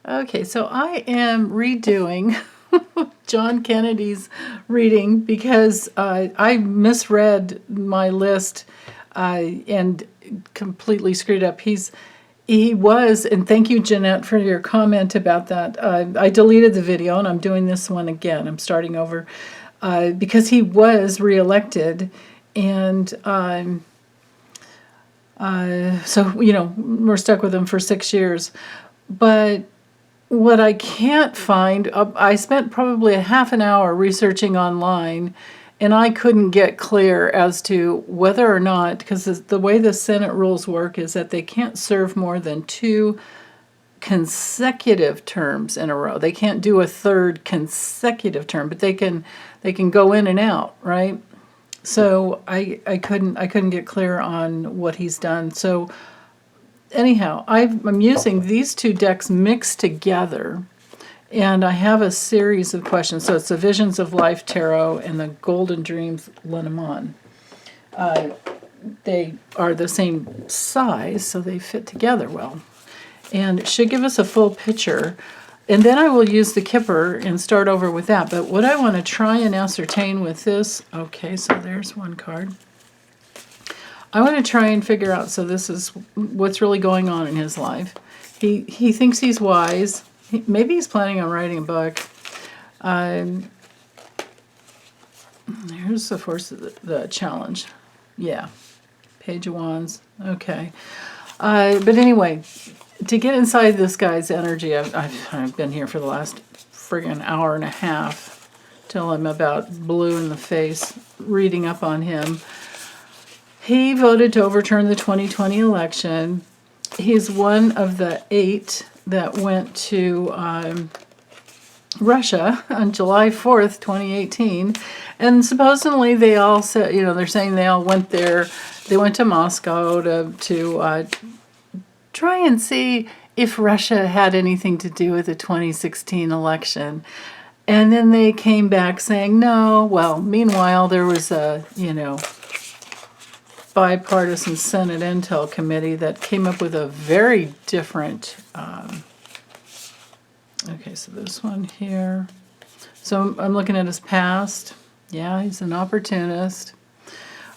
Okay, so I am redoing John Kennedy's reading because I misread my list and completely screwed up. He was, and thank you, Jeanette, for your comment about that. I deleted the video, and I'm doing this one again. I'm starting over because he was reelected, and so we're stuck with him for 6 years. But what I can't find, I spent probably a half an hour researching online, and I couldn't get clear as to whether or not, because the way the Senate rules work is that they can't serve more than 2 consecutive terms in a row. They can't do a third consecutive term, but they can go in and out, right? So I couldn't get clear on what he's done. So anyhow, I'm using these 2 decks mixed together, and I have a series of questions. So it's the Visions of Life Tarot and the Golden Dreams Lenormand. They are the same size, so they fit together well. And it should give us a full picture. And then I will use the Kipper and start over with that. But what I want to try and ascertain with this, okay, so there's one card. I want to try and figure out, so this is what's really going on in his life. He thinks he's wise. Maybe he's planning on writing a book. Here's the force of the challenge. Yeah. Page of Wands. Okay. But anyway, to get inside this guy's energy, I've been here for the last friggin' hour and a half till I'm about blue in the face reading up on him. He voted to overturn the 2020 election. He's one of the 8 that went to Russia on July 4th, 2018. And supposedly they all said, they're saying they all went there. They went to Moscow to try and see if Russia had anything to do with the 2016 election. And then they came back saying no. Well, meanwhile, there was a, bipartisan Senate Intel Committee that came up with a very different, okay, so this one here. So I'm looking at his past. Yeah, he's an opportunist.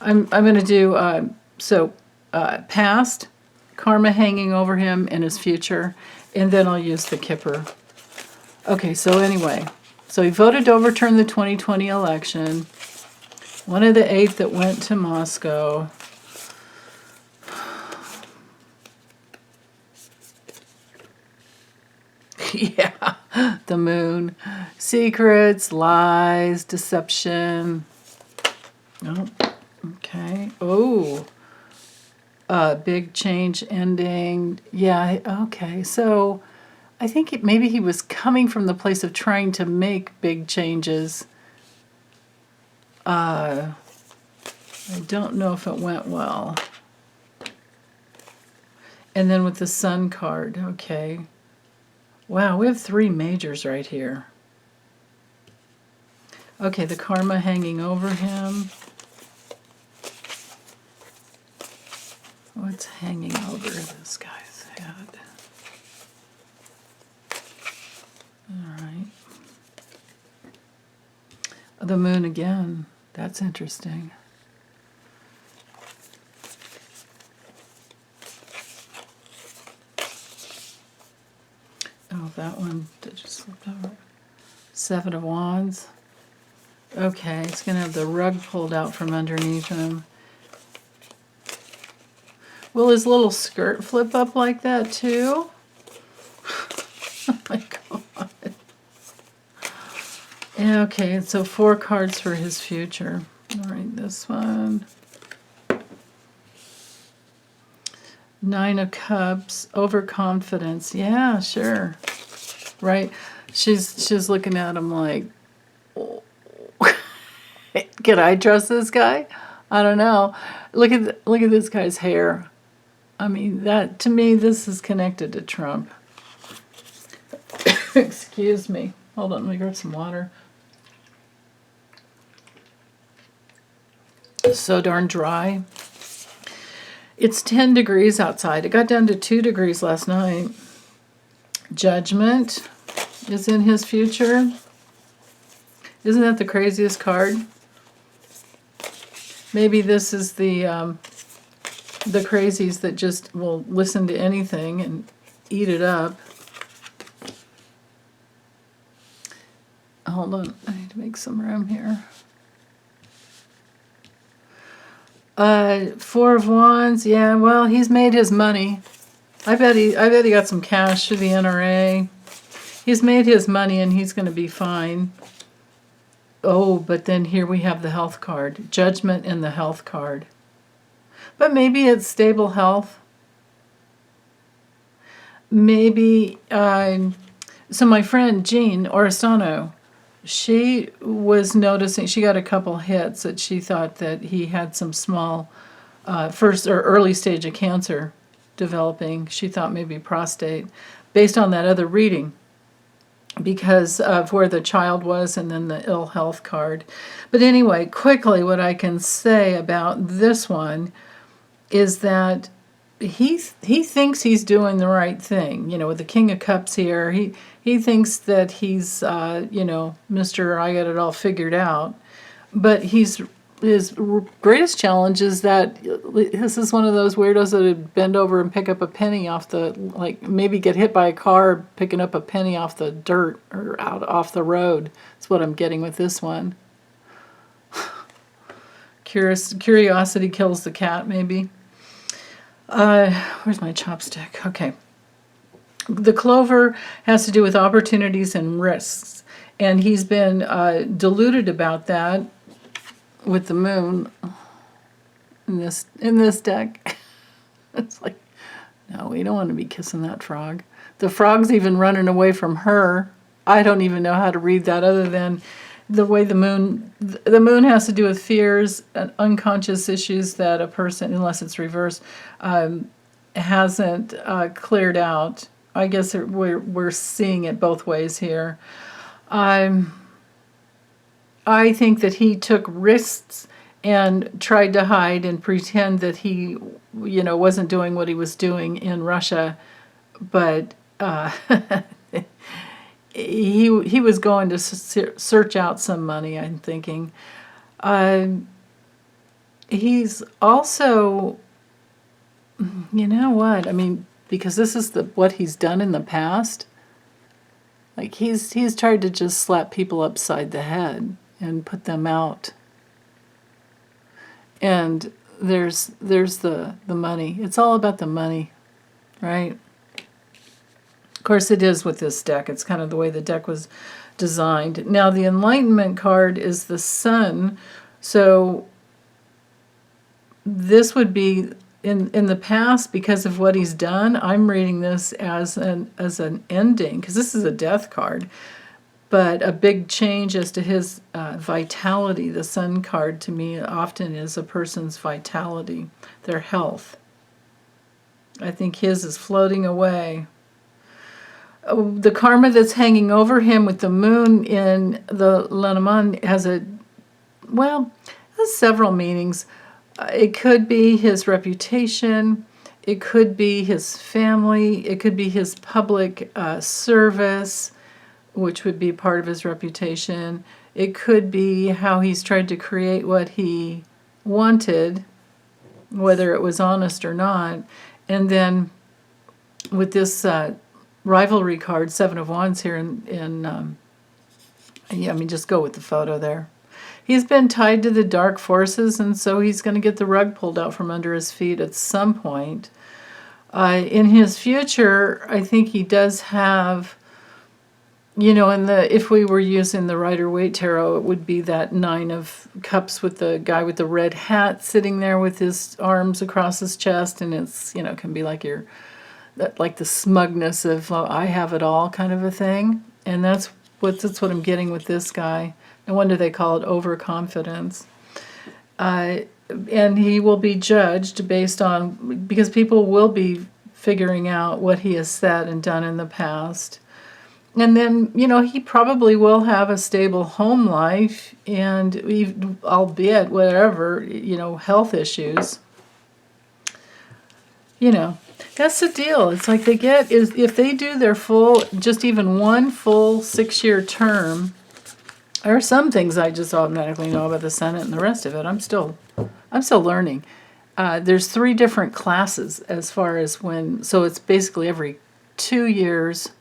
I'm going to do, past, karma hanging over him, and his future, and then I'll use the Kipper. Okay, so anyway, so he voted to overturn the 2020 election. One of the 8 that went to Moscow. Yeah, the moon. Secrets, lies, deception. Oh, okay. Oh, big change ending. Yeah, okay. So I think maybe he was coming from the place of trying to make big changes. I don't know if it went well. And then with the Sun card, okay. Wow, we have 3 majors right here. Okay, the karma hanging over him. What's hanging over this guy's head? All right. The moon again. That's interesting. Oh, that one that just slipped over. 7 of Wands. Okay, he's going to have the rug pulled out from underneath him. Will his little skirt flip up like that too? Oh my God. Yeah, okay, so 4 cards for his future. All right, this one. 9 of Cups, overconfidence. Yeah, sure. Right? She's looking at him like, oh. Can I trust this guy? I don't know. Look at this guy's hair. I mean, that to me, this is connected to Trump. Excuse me. Hold on, let me grab some water. So darn dry. It's 10 degrees outside. It got down to 2 degrees last night. Judgment is in his future. Isn't that the craziest card? Maybe this is the crazies that just will listen to anything and eat it up. Hold on, I need to make some room here. Four of Wands, yeah, well, he's made his money. I bet he got some cash through the NRA. He's made his money and he's going to be fine. Oh, but then here we have the health card. Judgment in the health card. But maybe it's stable health. Maybe, so my friend Jean Oristano, she was noticing, she got a couple hits that she thought that he had some small, first or early stage of cancer developing. She thought maybe prostate, based on that other reading, because of where the child was and then the ill health card. But anyway, quickly, what I can say about this one is that he thinks he's doing the right thing. You know, with the King of Cups here, he thinks that he's, you know, Mr. I got it all figured out. But his greatest challenge is that this is one of those weirdos that would bend over and pick up a penny off the, like maybe get hit by a car picking up a penny off the dirt or off the road. That's what I'm getting with this one. Curiosity kills the cat, maybe. Where's my chopstick? Okay. The clover has to do with opportunities and risks. And he's been deluded about that with the moon in this deck. It's like, no, we don't want to be kissing that frog. The frog's even running away from her. I don't even know how to read that other than the way the moon has to do with fears and unconscious issues that a person, unless it's reversed, hasn't cleared out. I guess we're seeing it both ways here. I think that he took risks and tried to hide and pretend that he, you know, wasn't doing what he was doing in Russia, but he was going to search out some money, I'm thinking. He's also, you know what, I mean, because this is what he's done in the past. Like he's tried to just slap people upside the head and put them out. And there's the money. It's all about the money, right? Of course it is with this deck. It's kind of the way the deck was designed. Now the Enlightenment card is the Sun. So this would be in the past, because of what he's done. I'm reading this as an ending, because this is a death card, but a big change as to his vitality. The Sun card to me often is a person's vitality, their health. I think his is floating away. The karma that's hanging over him with the moon in the Lenormand has several meanings. It could be his reputation, it could be his family, it could be his public service, which would be part of his reputation. It could be how he's tried to create what he wanted, whether it was honest or not. And then with this rivalry card, Seven of Wands here just go with the photo there. He's been tied to the dark forces, and so he's going to get the rug pulled out from under his feet at some point. In his future, I think he does have, you know, if we were using the Rider-Waite Tarot, it would be that Nine of Cups with the guy with the red hat sitting there with his arms across his chest, and it's, you know, can be like like the smugness of I have it all kind of a thing. And that's what I'm getting with this guy. No wonder they call it overconfidence. And he will be judged because people will be figuring out what he has said and done in the past. And then, you know, he probably will have a stable home life, and albeit whatever, you know, health issues. You know, That's the deal. It's like they get, is if they do their full, just even one full 6-year term, there are some things I just automatically know about the Senate, and the rest of it I'm still learning. There's 3 different classes as far as when, so it's basically every 2 years,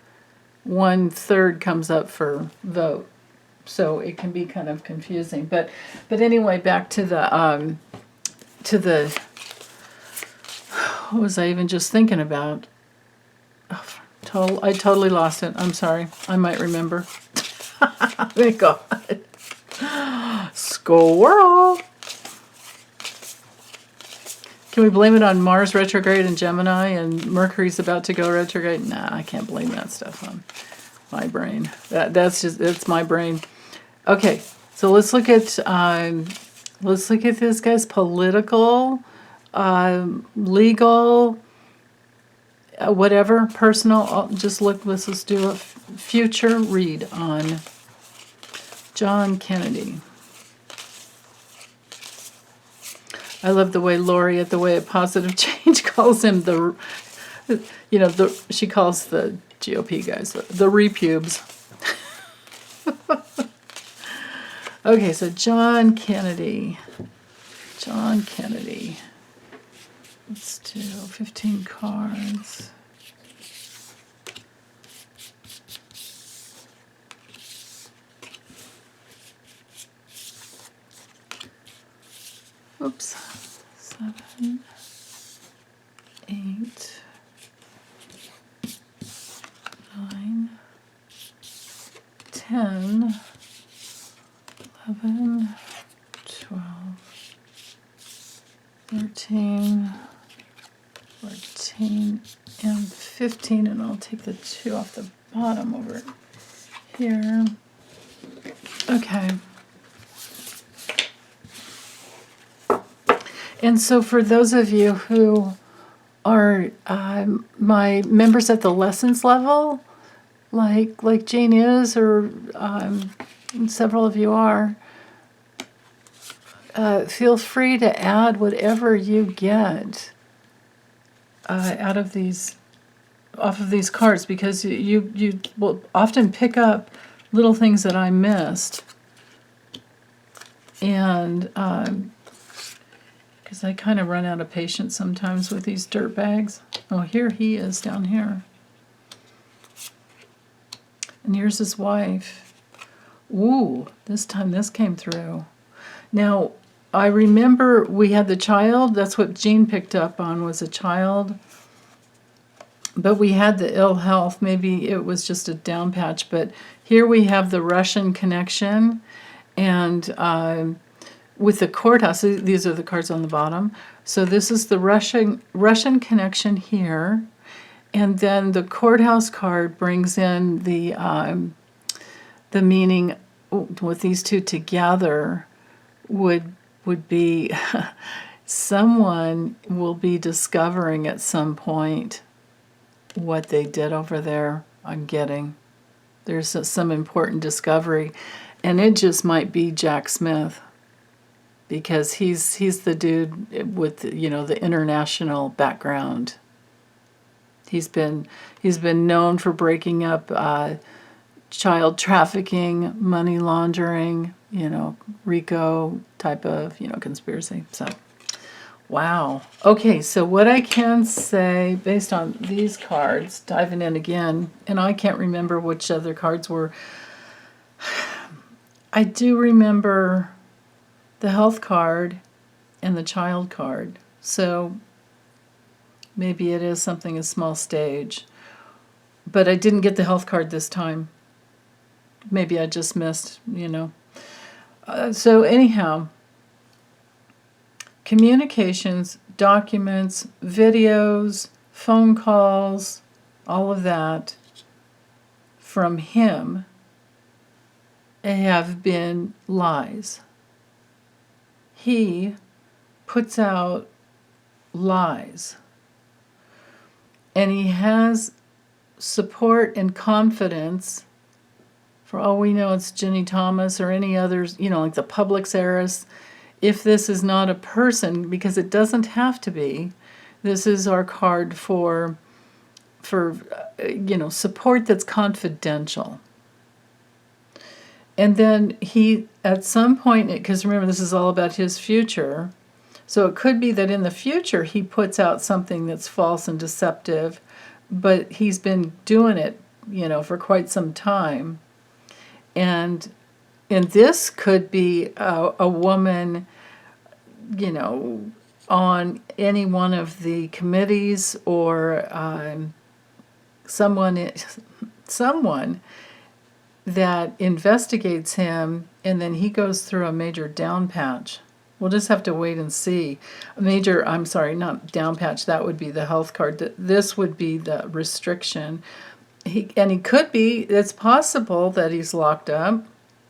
1/3 comes up for vote. So it can be kind of confusing. But anyway, back to the what was I even just thinking about? Oh, I totally lost it. I'm sorry. I might remember. Thank God. Squirrel. Can we blame it on Mars retrograde in Gemini and Mercury's about to go retrograde? Nah, I can't blame that stuff on my brain. That's my brain. Okay, so let's look at this guy's political, legal, whatever, personal. Let's just do a future read on John Kennedy. I love the way Lori at the Way of Positive Change calls him she calls the GOP guys the repubes. Okay, so John Kennedy. Let's do 15 cards. Oops. 7, 8, 9, 10, 11, 12, 13, 14, and 15, and I'll take the 2 off the bottom over here. Okay. And so for those of you who are my members at the lessons level, like Jane is, or several of you are, feel free to add whatever you get off of these cards, because you will often pick up little things that I missed, and because I kind of run out of patience sometimes with these dirt bags. Oh, here he is down here. And here's his wife. Ooh, this time this came through. Now, I remember we had the child. That's what Jean picked up on, was a child. But we had the ill health. Maybe it was just a down patch. But here we have the Russian connection. And with the courthouse, these are the cards on the bottom. So this is the Russian connection here, and then the courthouse card brings in the meaning with these two together would be someone will be discovering at some point what they did over there. I'm getting there's some important discovery, and it just might be Jack Smith, because he's the dude with the international background. He's been known for breaking up child trafficking, money laundering, RICO type of conspiracy. So, wow. Okay, so what I can say based on these cards, diving in again, and I can't remember which other cards were. I do remember the health card and the child card. So maybe it is something a small stage. But I didn't get the health card this time. Maybe I just missed, So anyhow, communications, documents, videos, phone calls, all of that from him have been lies. He puts out lies, and he has support and confidence. For all we know, it's Ginny Thomas or any others, like the Publix heiress. If this is not a person, because it doesn't have to be, This is our card for support that's confidential. And then he, at some point, because remember, this is all about his future, so it could be that in the future he puts out something that's false and deceptive, but he's been doing it, for quite some time. And this could be a woman, on any one of the committees, or someone that investigates him, and then he goes through a major down patch. We'll just have to wait and see. I'm sorry, not down patch, that would be the health card. This would be the restriction. It's possible that he's locked up.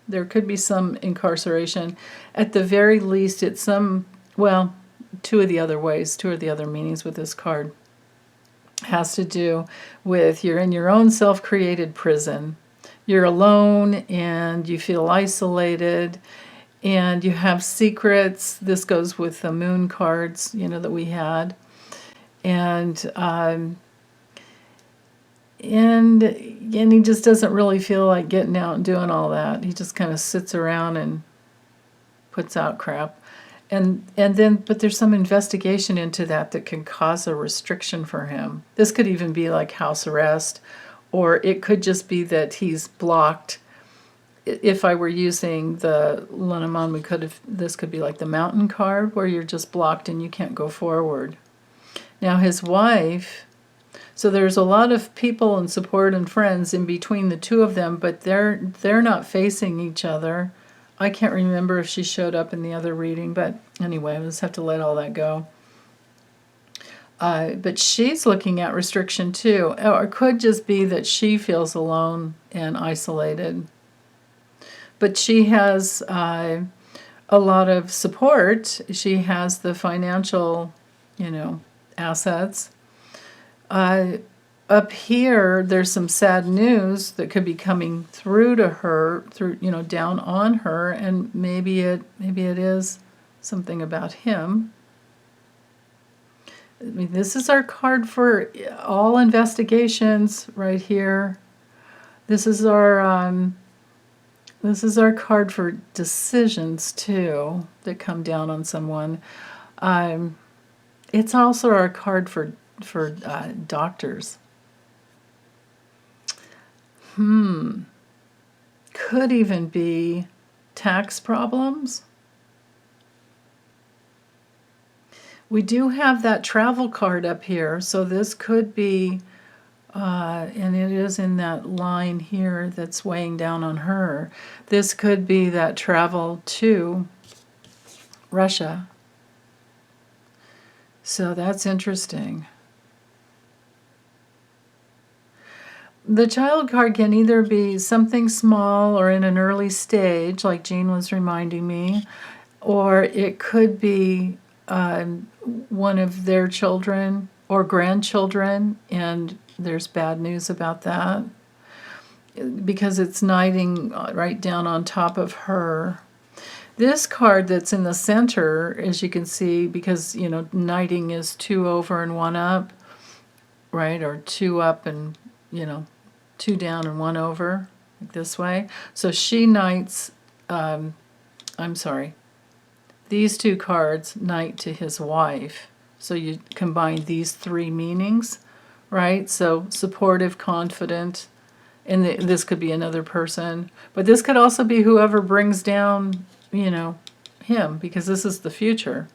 There could be some incarceration. At the very least, it's two of the other meanings with this card has to do with you're in your own self-created prison. You're alone and you feel isolated and you have secrets. This goes with the moon cards, that we had. And he just doesn't really feel like getting out and doing all that. He just kind of sits around and puts out crap. But there's some investigation into that can cause a restriction for him. This could even be like house arrest, or it could just be that he's blocked. If I were using the Lenormand, this could be like the mountain card, where you're just blocked and you can't go forward. Now his wife, so there's a lot of people and support and friends in between the two of them, but they're not facing each other. I can't remember if she showed up in the other reading, but anyway, we'll just have to let all that go. But she's looking at restriction too. Or it could just be that she feels alone and isolated. But she has a lot of support. She has the financial, assets. Up here, there's some sad news that could be coming through to her, down on her, and maybe it is something about him. This is our card for all investigations right here. This is our card for decisions too that come down on someone. It's also our card for doctors. Could even be tax problems. We do have that travel card up here, so this could be, and it is in that line here that's weighing down on her. This could be that travel to Russia. So that's interesting. The child card can either be something small or in an early stage, like Jean was reminding me, or it could be one of their children or grandchildren, and there's bad news about that because it's knighting right down on top of her. This card that's in the center, as you can see, because knighting is 2 over and 1 up, right, or 2 up and 2 down and 1 over, like this way. So she knights, these 2 cards knight to his wife. So you combine these 3 meanings, right? So supportive, confident, and this could be another person. But this could also be whoever brings down, him, because this is the future.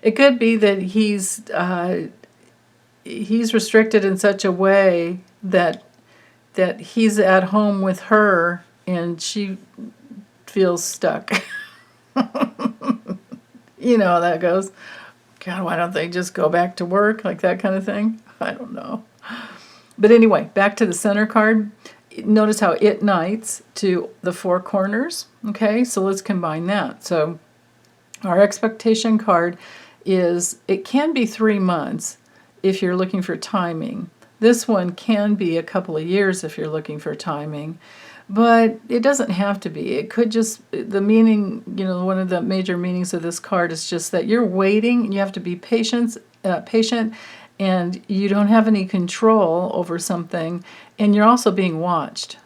It could be that he's restricted in such a way that he's at home with her and she feels stuck. You know how that goes. God, why don't they just go back to work? Like that kind of thing. I don't know. But anyway, back to the center card. Notice how it knights to the 4 corners. Okay, so let's combine that. So our expectation card is, it can be 3 months if you're looking for timing. This one can be a couple of years if you're looking for timing. But it doesn't have to be. It could just, the meaning, one of the major meanings of this card is just that you're waiting, and you have to be patient, and you don't have any control over something, and you're also being watched.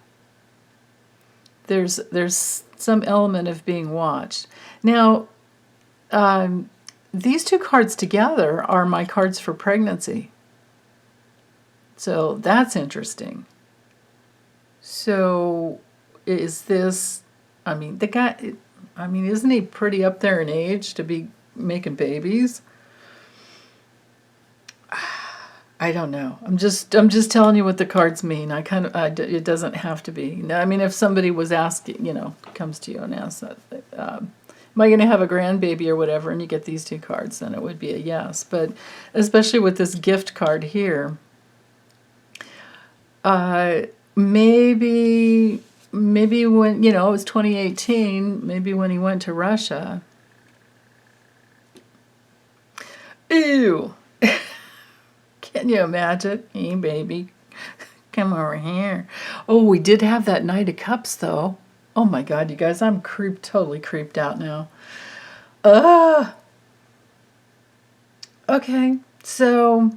There's some element of being watched. Now, these two cards together are my cards for pregnancy. So that's interesting. So is this, the guy, isn't he pretty up there in age to be making babies? I don't know. I'm just telling you what the cards mean. It doesn't have to be. If somebody was asking, comes to you and asks that, am I going to have a grandbaby or whatever, and you get these two cards, then it would be a yes. But especially with this gift card here, maybe when, it was 2018, maybe when he went to Russia. Ew. Can you imagine? Hey, baby, come over here. Oh, we did have that Knight of Cups, though. Oh, my God, you guys, I'm totally creeped out now. Okay, so...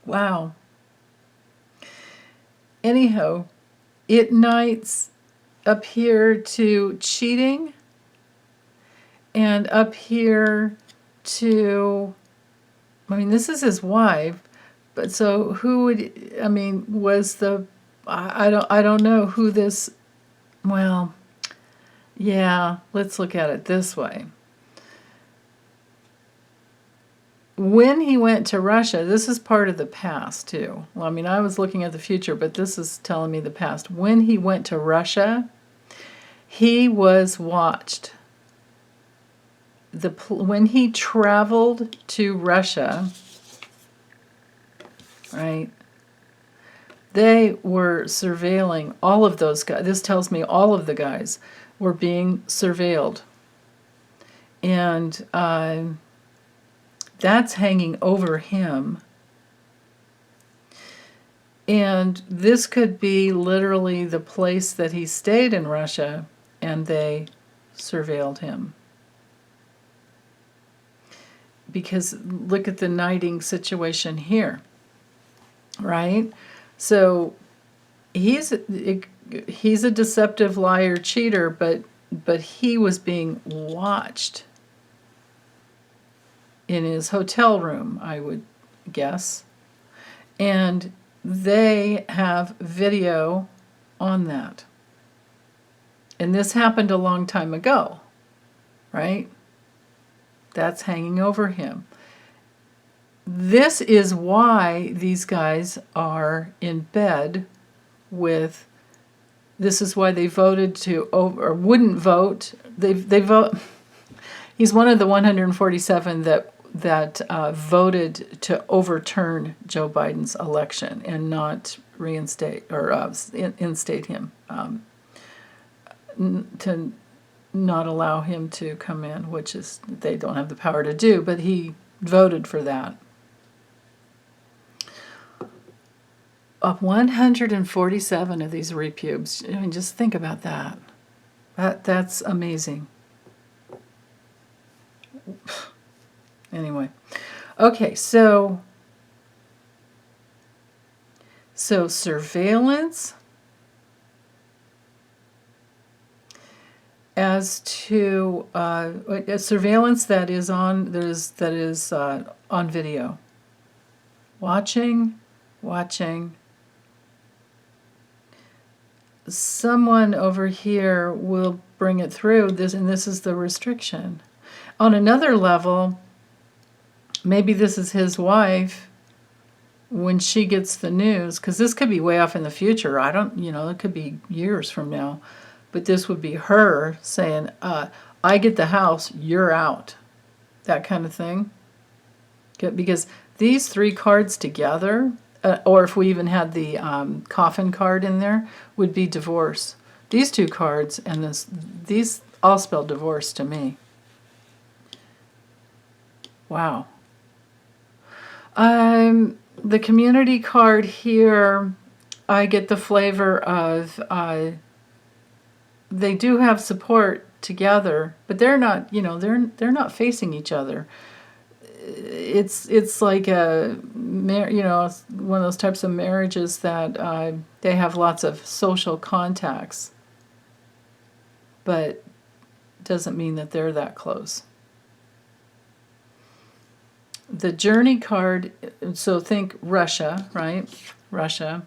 Wow. Anyhow, it knights up here to cheating, and up here to, this is his wife, but so who would, was the, I don't know who this, well, yeah, let's look at it this way. When he went to Russia, this is part of the past too. Well, I was looking at the future, but this is telling me the past. When he went to Russia, he was watched. When he traveled to Russia, right, they were surveilling all of those guys. This tells me all of the guys were being surveilled. And that's hanging over him. And this could be literally the place that he stayed in Russia, and they surveilled him. Because look at the knighting situation here, right? So he's a deceptive liar, cheater, but he was being watched in his hotel room, I would guess. And they have video on that. And this happened a long time ago, right? That's hanging over him. This is why these guys are in bed with, this is why they voted to, or wouldn't vote. They vote. He's one of the 147 that voted to overturn Joe Biden's election and not reinstate or instate him, to not allow him to come in, which is, they don't have the power to do, but he voted for that. 147 of these repubes. Just think about that. That's amazing. Anyway, okay, so surveillance as to surveillance that is on on video. Watching. Someone over here will bring it through this, and this is the restriction. On another level, maybe this is his wife when she gets the news, because this could be way off in the future. It could be years from now. But this would be her saying, I get the house, you're out. That kind of thing. Because these three cards together, or if we even had the coffin card in there, would be divorce. These two cards and these all spell divorce to me. Wow. The community card here I get the flavor of they do have support together, but they're not, they're not facing each other. It's like one of those types of marriages that they have lots of social contacts, but doesn't mean that they're that close. The journey card, so think Russia, right? Russia,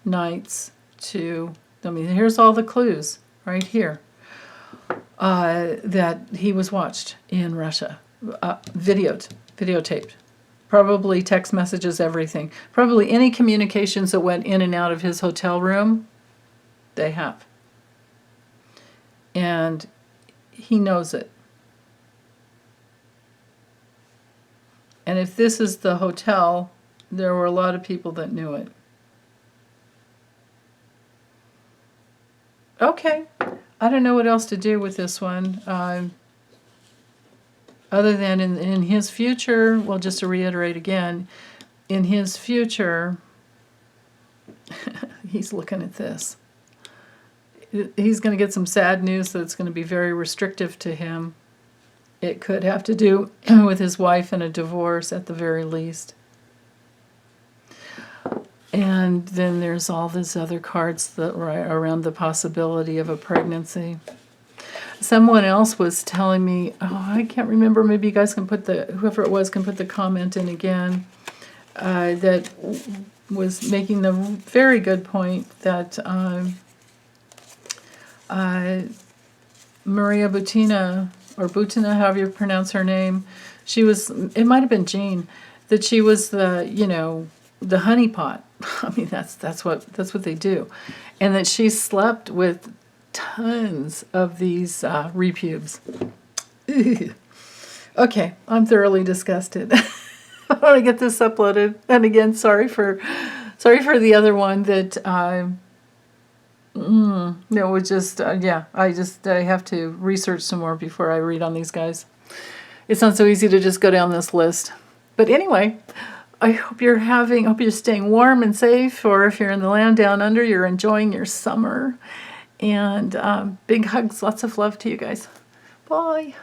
knights to, here's all the clues right here. That he was watched in Russia, videotaped, probably text messages, everything. Probably any communications that went in and out of his hotel room, they have. And he knows it. And if this is the hotel, there were a lot of people that knew it. Okay, I don't know what else to do with this one. Other than in his future, well, just to reiterate again, in his future, he's looking at this. He's going to get some sad news that's going to be very restrictive to him. It could have to do with his wife and a divorce at the very least. And then there's all these other cards that were around the possibility of a pregnancy. Someone else was telling me, I can't remember, maybe you guys can put whoever it was can put the comment in again, that was making the very good point that Maria Butina, or Butina, however you pronounce her name, it might have been Jean, that she was the honeypot. I mean, that's what they do. And that she slept with tons of these repubes. Okay, I'm thoroughly disgusted. I want to get this uploaded. And again, sorry for the other one that it was just I have to research some more before I read on these guys. It's not so easy to just go down this list. But anyway, I hope you're staying warm and safe, or if you're in the land down under, you're enjoying your summer. And big hugs, lots of love to you guys. Bye.